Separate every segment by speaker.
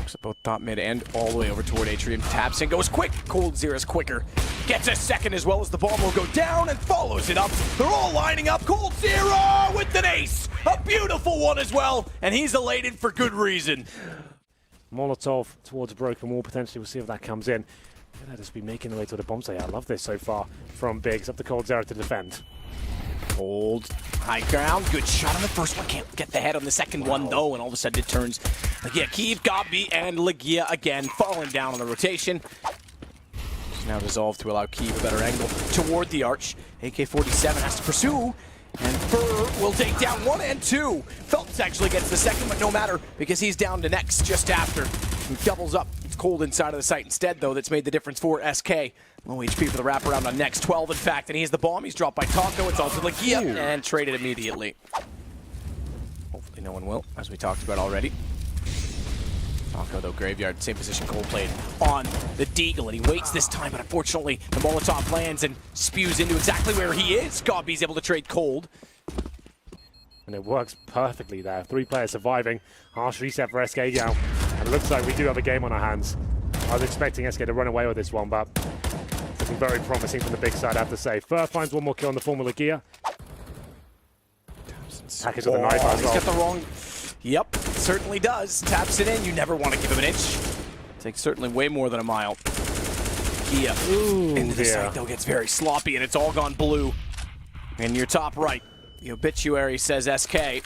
Speaker 1: Smokes at both top mid and all the way over toward Atrium. Taps and goes quick. Cold Zera's quicker. Gets a second as well as the bomb will go down and follows it up. They're all lining up. Cold Zera with an ace. A beautiful one as well. And he's elated for good reason.
Speaker 2: Molotov towards a broken wall potentially. We'll see if that comes in. They'll just be making their way to the bomb site. I love this so far from Biggs. Up to Cold Zera to defend.
Speaker 1: Cold, high ground, good shot on the first one. Can't get the head on the second one though, and all of a sudden it turns. Legia, Kiev, Gobby, and Legia again falling down on the rotation. It's now resolved to allow Kiev a better angle toward the arch. AK-47 has to pursue, and Fur will take down 1 and 2. Phelps actually gets the second, but no matter because he's down to next just after. He doubles up. It's Cold inside of the site instead though. That's made the difference for SK. Low HP for the wraparound on next 12, in fact, and he has the bomb. He's dropped by Taco. It's also Legia and traded immediately. Hopefully no one will, as we talked about already. Taco, though, Graveyard, same position Cold played on the Deagle, and he waits this time, but unfortunately the Molotov lands and spews into exactly where he is. Gobby's able to trade Cold.
Speaker 2: And it works perfectly there. 3 players surviving. Harsh reset for SK now. And it looks like we do have a game on our hands. I was expecting SK to run away with this one, but looking very promising from the big side, I have to say. Fur finds one more kill on the former Legia. Package with a knife as well.
Speaker 1: He's got the wrong... Yep, certainly does. Taps it in. You never want to give him an inch. Takes certainly way more than a mile. Legia into the site, though, gets very sloppy, and it's all gone blue. In your top right, the obituary says SK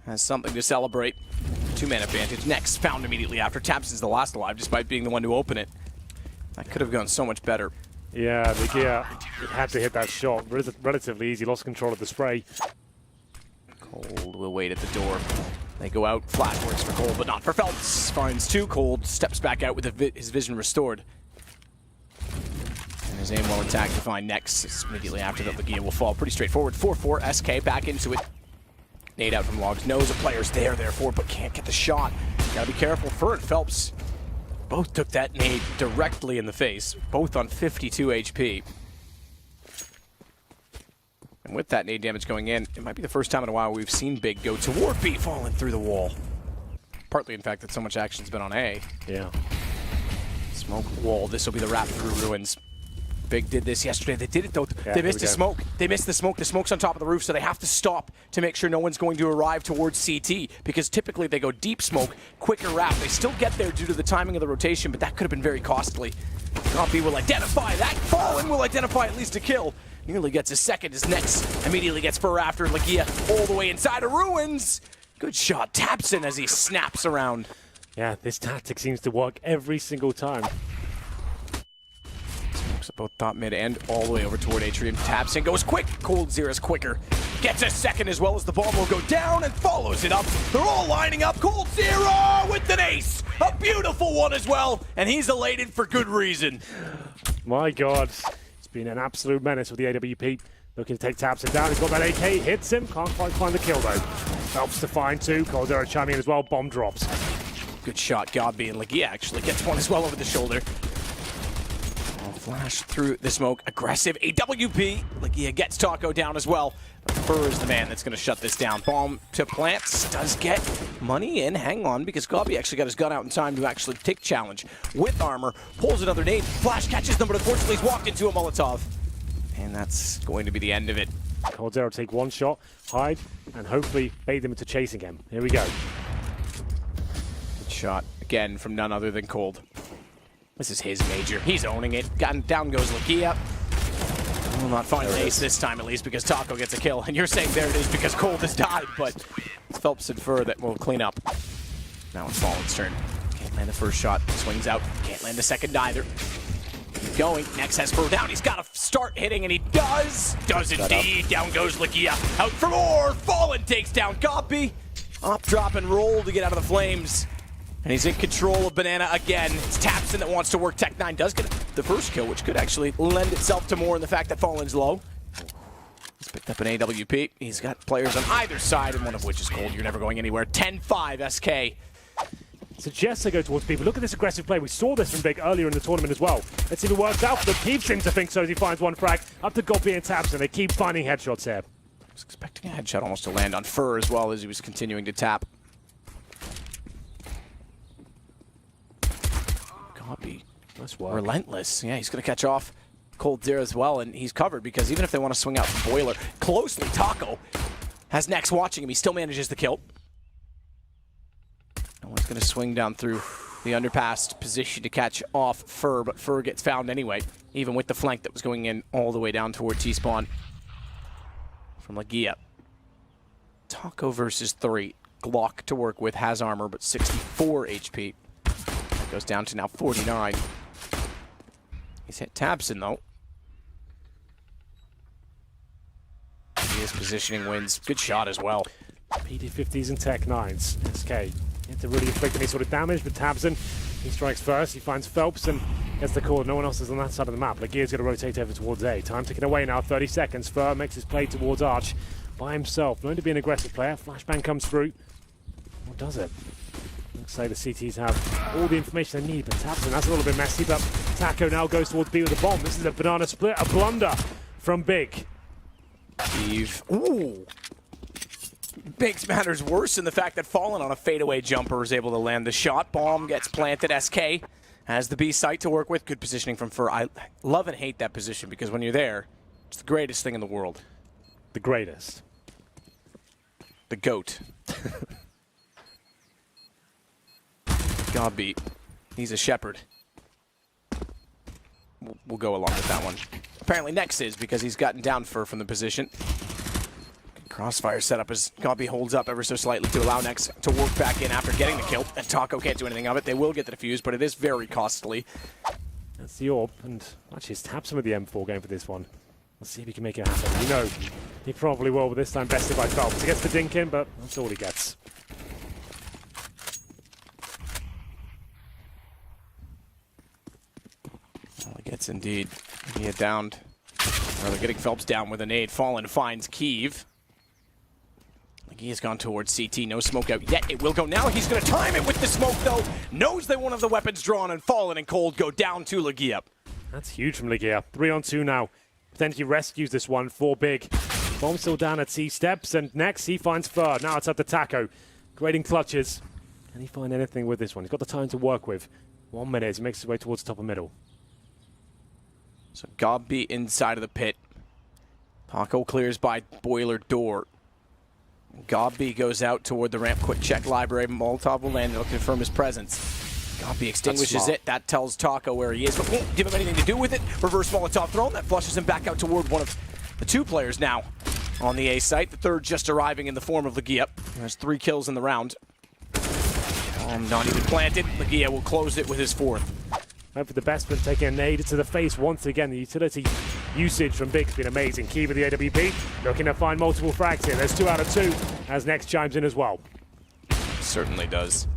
Speaker 1: has something to celebrate. 2-man advantage. Next, found immediately after. Tapson's the last alive, despite being the one to open it. That could have gone so much better.
Speaker 2: Yeah, Legia had to hit that shot. Relatively easy. Lost control of the spray.
Speaker 1: Cold will wait at the door. They go out. Flash works for Cold, but not for Phelps. Finds 2. Cold steps back out with his vision restored. And his aim well intact to find next. Immediately after that, Legia will fall. Pretty straightforward. 4-4. SK back into it. Nade out from Logs. Knows a player's there, therefore, but can't get the shot. Gotta be careful. Fur and Phelps both took that nade directly in the face, both on 52 HP. And with that nade damage going in, it might be the first time in a while we've seen Big go toward B, falling through the wall. Partly, in fact, that so much action's been on A.
Speaker 2: Yeah.
Speaker 1: Smoke wall. This will be the wrap through ruins. Big did this yesterday. They did it though.
Speaker 2: Yeah,
Speaker 1: they missed the smoke. They missed the smoke. The smoke's on top of the roof, so they have to stop to make sure no one's going to arrive towards CT, because typically they go deep smoke, quicker wrap. They still get there due to the timing of the rotation, but that could have been very costly. Gobby will identify that. Fallen will identify at least a kill. Nearly gets a second. His next immediately gets Fur after Legia all the way inside of ruins. Good shot. Taps in as he snaps around.
Speaker 2: Yeah, this tactic seems to work every single time.
Speaker 1: At both top mid and all the way over toward Atrium. Taps and goes quick. Cold Zera's quicker. Gets a second as well as the bomb will go down and follows it up. They're all lining up. Cold Zera with an ace. A beautiful one as well. And he's elated for good reason.
Speaker 2: My God. It's been an absolute menace with the AWP. Looking to take Tapson down. He's got that AK. Hits him. Can't quite find the kill though. Helps to find 2. Cold Zera chiming in as well. Bomb drops.
Speaker 1: Good shot. Gobby and Legia actually gets one as well over the shoulder. Flash through the smoke. Aggressive AWP. Legia gets Taco down as well. But Fur is the man that's going to shut this down. Bomb to plants. Does get money in. Hang on, because Gobby actually got his gun out in time to actually take challenge with armor. Pulls another nade. Flash catches them, but unfortunately he's walked into a Molotov. And that's going to be the end of it.
Speaker 2: Cold Zera will take 1 shot, hide, and hopefully bait them into chasing him. Here we go.
Speaker 1: Good shot again from none other than Cold. This is his major. He's owning it. Down goes Legia. Will not find an ace this time, at least, because Taco gets a kill. And you're saying there it is because Cold has died, but it's Phelps and Fur that will clean up. Now it's Fallen's turn. Can't land the first shot. Swings out. Can't land the second either. Keep going. Next has Fur down. He's got to start hitting, and he does. Does indeed. Down goes Legia. Out for more. Fallen takes down Gobby. Up, drop, and roll to get out of the flames. And he's in control of Banana again. It's Tapson that wants to work. Tech9 does get the first kill, which could actually lend itself to more in the fact that Fallen's low. He's picked up an AWP. He's got players on either side, and one of which is Cold. You're never going anywhere. 10-5 SK.
Speaker 2: Suggests they go towards people. Look at this aggressive play. We saw this from Big earlier in the tournament as well. Let's see if it works out for them. Keeps him to think so as he finds 1 frag. Up to Gobby and Tapson. They keep finding headshots here.
Speaker 1: I was expecting a headshot almost to land on Fur as well as he was continuing to tap.
Speaker 2: Nice work.
Speaker 1: Relentless. Yeah, he's going to catch off Cold there as well, and he's covered because even if they want to swing out from Boiler closely, Taco has Nex watching him. He still manages the kill. No one's going to swing down through the underpass position to catch off Fur, but Fur gets found anyway, even with the flank that was going in all the way down toward T-spawn from Legia. Taco versus 3. Glock to work with, has armor, but 64 HP. That goes down to now 49. He's hit Tabson, though. His positioning wins. Good shot as well.
Speaker 2: PD50s and Tech 9s. SK yet to really inflict any sort of damage, but Tabson, he strikes first. He finds Phelps and gets the call. No one else is on that side of the map. Legia's going to rotate over towards A. Time ticking away now, 30 seconds. Fur makes his play towards Arch by himself. Known to be an aggressive player. Flashbang comes through. What does it? Looks like the CTs have all the information they need, but Tabson, that's a little bit messy, but Taco now goes towards B with the bomb. This is a banana split, a blunder from Big.
Speaker 1: Eve. Ooh. Makes matters worse in the fact that Fallen on a fadeaway jumper is able to land the shot. Bomb gets planted. SK has the B site to work with. Good positioning from Fur. I love and hate that position because when you're there, it's the greatest thing in the world.
Speaker 2: The greatest.
Speaker 1: The GOAT. God beat. He's a shepherd. We'll go along with that one. Apparently Nex is because he's gotten down Fur from the position. Crossfire setup as Gobby holds up ever so slightly to allow Nex to work back in after getting the kill. And Taco can't do anything of it. They will get the defuse, but it is very costly.
Speaker 2: That's the AWP, and actually it's Tabson with the M4 going for this one. Let's see if he can make it happen. You know, he probably will, but this time bested by Phelps. He gets the dink in, but that's all he gets.
Speaker 1: Well, he gets indeed. He had downed. Or they're getting Phelps down with a nade. Fallen finds Kiev. He has gone towards CT. No smoke out yet. It will go now. He's going to time it with the smoke, though. Knows they won't have the weapons drawn, and Fallen and Cold go down to Legia.
Speaker 2: That's huge from Legia. 3-on-2 now. Potentially rescues this one for Big. Bomb still down at C steps, and next he finds Fur. Now it's up to Taco. Grading clutches. Can he find anything with this one? He's got the time to work with. 1 minute. He makes his way towards the top of middle.
Speaker 1: So Gobby inside of the pit. Taco clears by Boiler door. Gobby goes out toward the ramp. Quick check library. Molotov will land. They'll confirm his presence. Gobby extinguishes it. That tells Taco where he is, but won't give him anything to do with it. Reverse Molotov thrown. That flushes him back out toward one of the 2 players now on the A site. The third just arriving in the form of Legia. There's 3 kills in the round. Not even planted. Legia will close it with his 4th.
Speaker 2: Hope for the best, but taking a nade to the face once again. The utility usage from Big's been amazing. Key with the AWP, looking to find multiple frags here. There's 2 out of 2 as Nex chimes in as well.
Speaker 1: Certainly does.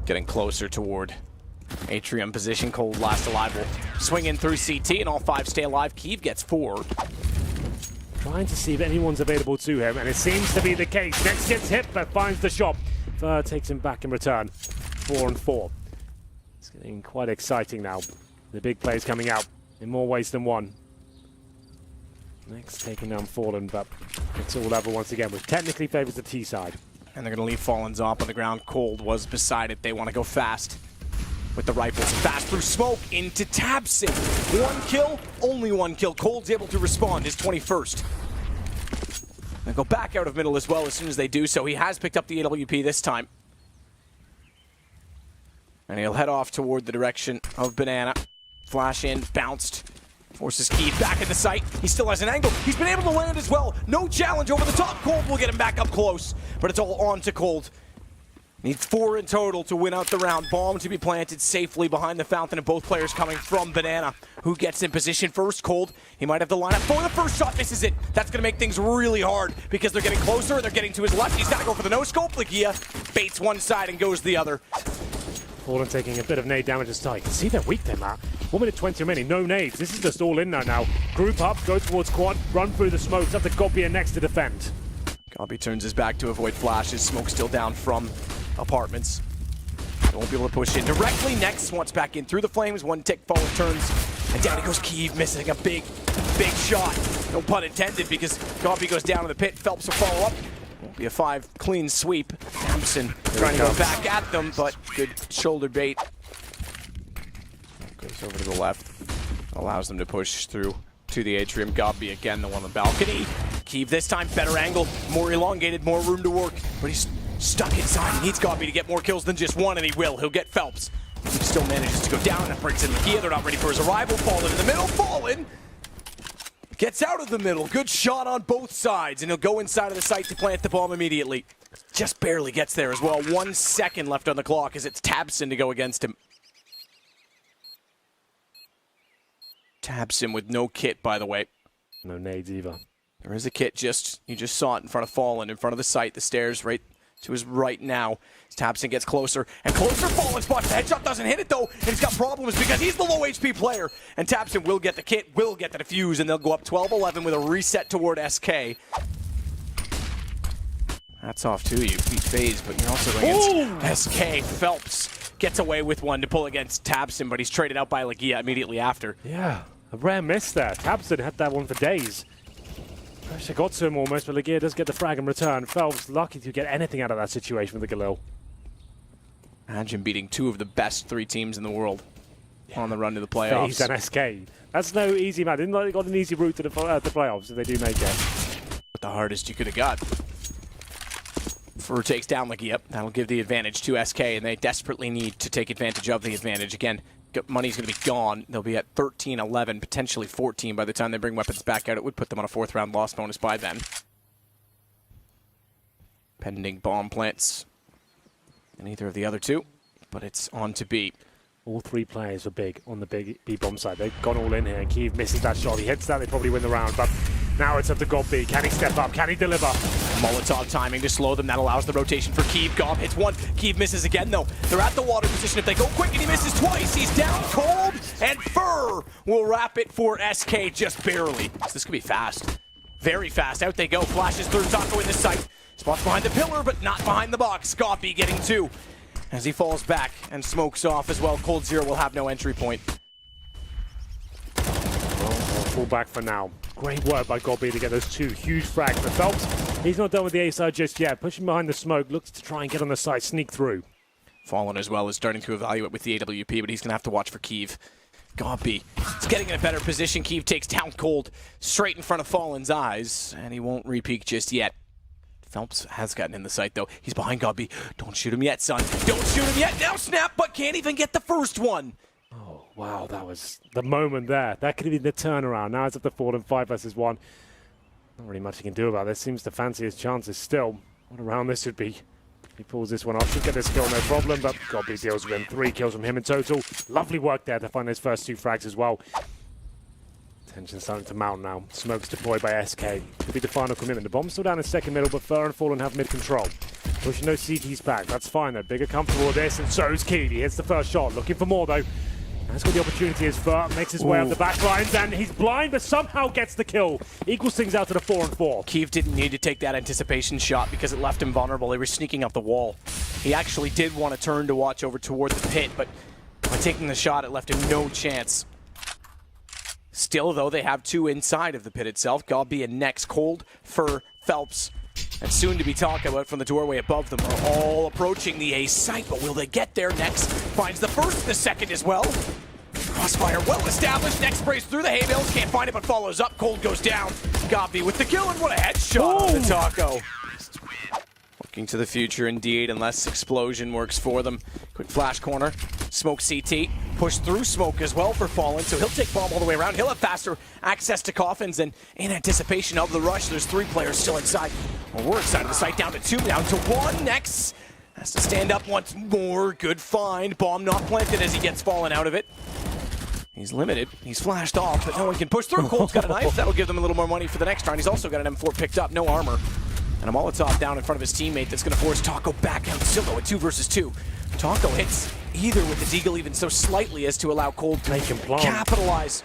Speaker 1: Getting closer toward Atrium position. Cold last alive will swing in through CT, and all 5 stay alive. Kiev gets 4.
Speaker 2: Trying to see if anyone's available to him, and it seems to be the case. Nex gets hit, but finds the shot. Fur takes him back in return. 4-on-4. It's getting quite exciting now. The big players coming out in more ways than one. Next taking down Fallen, but it's all level once again, which technically favors the T side.
Speaker 1: And they're going to leave Fallen's op on the ground. Cold was beside it. They want to go fast with the rifles. Fast through smoke into Tabson. 1 kill, only 1 kill. Cold's able to respond, his 21st. They'll go back out of middle as well as soon as they do so. He has picked up the AWP this time. And he'll head off toward the direction of Banana. Flash in, bounced. Forces Kiev back in the sight. He still has an angle. He's been able to land as well. No challenge over the top. Cold will get him back up close. But it's all on to Cold. Needs 4 in total to win out the round. Bomb to be planted safely behind the fountain, and both players coming from Banana. Who gets in position first? Cold. He might have the lineup for the first shot. Misses it. That's going to make things really hard because they're getting closer. They're getting to his left. He's got to go for the no-scope. Legia baits one side and goes the other.
Speaker 2: Fallen taking a bit of nade damage to start. You can see they're weak there, Matt. 1 minute 20 remaining, no nades. This is just all in there now. Group up, go towards quad, run through the smoke. It's up to Gobby and Nex to defend.
Speaker 1: Gobby turns his back to avoid flashes. Smoke still down from apartments. They won't be able to push in directly. Nex wants back in through the flames. 1 tick, Fallen turns. And down he goes Kiev, missing a big shot. No pun intended because Gobby goes down in the pit. Phelps will follow up. Won't be a 5 clean sweep. Thompson trying to go back at them, but good shoulder bait. Goes over to the left. Allows them to push through to the atrium. Gobby again, the one on the balcony. Keeve this time, better angle, more elongated, more room to work. But he's stuck inside. He needs Gobby to get more kills than just one, and he will. He'll get Phelps. He still manages to go down and brings in Lakia. They're not ready for his arrival. Fallen in the middle. Fallen gets out of the middle. Good shot on both sides, and he'll go inside of the site to plant the bomb immediately. Just barely gets there as well. 1 second left on the clock as it's Tabson to go against him. Tabson with no kit, by the way.
Speaker 2: No nades either.
Speaker 1: There is a kit, you just saw it in front of Fallen, in front of the site, the stairs right to his right now. As Tabson gets closer and closer. Fallen spots the headshot, doesn't hit it though, and he's got problems because he's the low HP player. And Tabson will get the kit, will get the defuse, and they'll go up 12-11 with a reset toward SK. That's off to you, Feet phase, but you're also going against SK. Phelps gets away with one to pull against Tabson, but he's traded out by Lagia immediately after.
Speaker 2: Yeah, a rare miss there. Tabson had that one for days. Pressure got to him almost, but Lagia does get the frag in return. Phelps lucky to get anything out of that situation with the Galil.
Speaker 1: Imagine beating two of the best 3 teams in the world on the run to the playoffs.
Speaker 2: FaZe and SK. That's no easy match. Didn't they got an easy route to the playoffs if they do make it.
Speaker 1: But the hardest you could have got. Fur takes down Lagia. That'll give the advantage to SK, and they desperately need to take advantage of the advantage. Again, money's going to be gone. They'll be at 13-11, potentially 14 by the time they bring weapons back out. It would put them on a 4th round loss bonus by then. Pending bomb plants in either of the other two, but it's on to B.
Speaker 2: All 3 players are big on the big B bomb side. They've gone all in here, and Keeve misses that shot. He hits that, they probably win the round, but now it's up to Gob B. Can he step up? Can he deliver?
Speaker 1: Molotov timing to slow them. That allows the rotation for Keeve. Gob hits one. Keeve misses again, though. They're at the water position. If they go quick and he misses twice, he's down cold, and Fur will wrap it for SK just barely. So this could be fast. Very fast. Out they go. Flashes through Taco in the sight. Spots behind the pillar, but not behind the box. Goppy getting 2 as he falls back and smokes off as well. Cold Zero will have no entry point.
Speaker 2: Fall back for now. Great work by Gobby to get those 2 huge frags. But Phelps, he's not done with the A side just yet. Pushing behind the smoke, looks to try and get on the side, sneak through.
Speaker 1: Fallen as well is starting to evaluate with the AWP, but he's going to have to watch for Keeve. Gobby is getting in a better position. Keeve takes down Cold straight in front of Fallen's eyes, and he won't re-peek just yet. Phelps has gotten in the sight, though. He's behind Gobby. Don't shoot him yet, son. Don't shoot him yet. Now snap, but can't even get the first one.
Speaker 2: Oh, wow, that was the moment there. That could have been the turnaround. Now it's up to 4 and 5 versus 1. Not really much he can do about this. Seems to fancy his chances still. What a round this would be. He pulls this one off. Should get this kill, no problem, but Gobby deals with him. 3 kills from him in total. Lovely work there to find those first 2 frags as well. Tension starting to mount now. Smokes deployed by SK. Could be the final commitment. The bomb's still down in second middle, but Fur and Fallen have mid-control. Pushing those CTs back. That's fine, though. Bigger comfortable with this, and so is Keeve. He hits the first shot. Looking for more, though. That's got the opportunity as Fur makes his way up the back lines, and he's blind, but somehow gets the kill. Equals things out to the 4 and 4.
Speaker 1: Keeve didn't need to take that anticipation shot because it left him vulnerable. They were sneaking up the wall. He actually did want to turn to watch over toward the pit, but by taking the shot, it left him no chance. Still, though, they have 2 inside of the pit itself. Gobby and next, Cold, Fur, Phelps, and soon to be talked about from the doorway above them are all approaching the A site, but will they get there? Next finds the first, the second as well. Crossfire well established. Next sprays through the hay bales, can't find it, but follows up. Cold goes down. Gobby with the kill, and what a headshot on the Taco. Looking to the future indeed, unless explosion works for them. Quick flash corner, smoke CT, push through smoke as well for Fallen, so he'll take bomb all the way around. He'll have faster access to coffins, and in anticipation of the rush, there's 3 players still inside. Well, we're inside of the site, down to 2, down to 1. Next has to stand up once more. Good find. Bomb not planted as he gets Fallen out of it. He's limited. He's flashed off, but no one can push through. Cold's got a knife. That'll give them a little more money for the next round. He's also got an M4 picked up, no armor. And a Molotov down in front of his teammate that's going to force Taco back out. Still though at 2 versus 2. Taco hits either with the deagle even so slightly as to allow Cold to capitalize